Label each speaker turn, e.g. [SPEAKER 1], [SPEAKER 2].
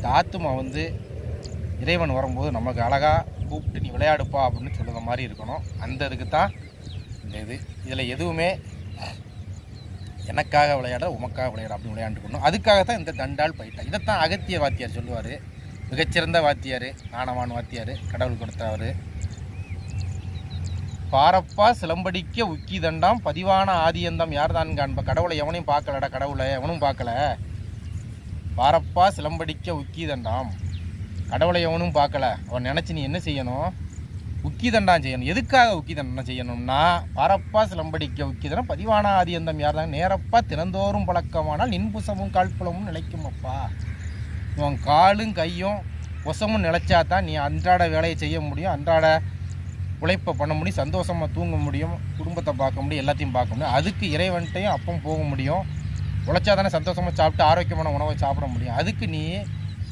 [SPEAKER 1] இந்த ஆத்துமா வந்து இறைவன் வரும்போது நமக்கு அழகாக கூப்பிட்டு நீ விளையாடுப்பா அப்படின்னு சொல்லுற மாதிரி இருக்கணும். அந்த இதுக்கு தான் இந்த இதில் எதுவுமே எனக்காக விளையாட உமக்காக விளையாட அப்படி விளையாண்டுக்கணும். அதுக்காக தான் இந்த தண்டால் பயிட்டா. இதைத்தான் அகத்திய வாத்தியார் சொல்லுவார். மிகச்சிறந்த வாத்தியார், ஞானவான் வாத்தியார், கடவுள் கொடுத்தவர். பாரப்பா சிலம்படிக்க உக்கி தண்டாம் பதிவான ஆதியந்தம் யார் தான் காண்ப. கடவுளை எவனையும் பார்க்கலடா, கடவுளை எவனும் பார்க்கல. பாரப்பா சிலம்படிக்க உக்கி தண்டாம், கடவுளை எவனும் பார்க்கல. அவன் நினச்சி நீ என்ன செய்யணும்? உக்கி தண்டாம் செய்யணும். எதுக்காக உக்கி தண்டம் செய்யணும்னா, பாரப்பா சிலம்படிக்க உக்கி தண்டம் பதிவான ஆதியந்தம் யார் தான் நேரப்பா தினந்தோறும் பழக்கமானால் நின்புசமும் கால்புலமும் நிலைக்கும் அப்பா. உன் காலும் கையும் புசமும் நிலைச்சா தான் நீ அன்றாட வேலையை செய்ய முடியும், அன்றாட உழைப்பை பண்ண முடியும், சந்தோஷமாக தூங்க முடியும், குடும்பத்தை பார்க்க முடியும், எல்லாத்தையும் பார்க்க முடியும். அதுக்கு இறைவன்ட்டையும் அப்பவும் போக முடியும். உழைச்சா தானே சந்தோஷமாக சாப்பிட்டு ஆரோக்கியமான உணவை சாப்பிட முடியும். அதுக்கு நீ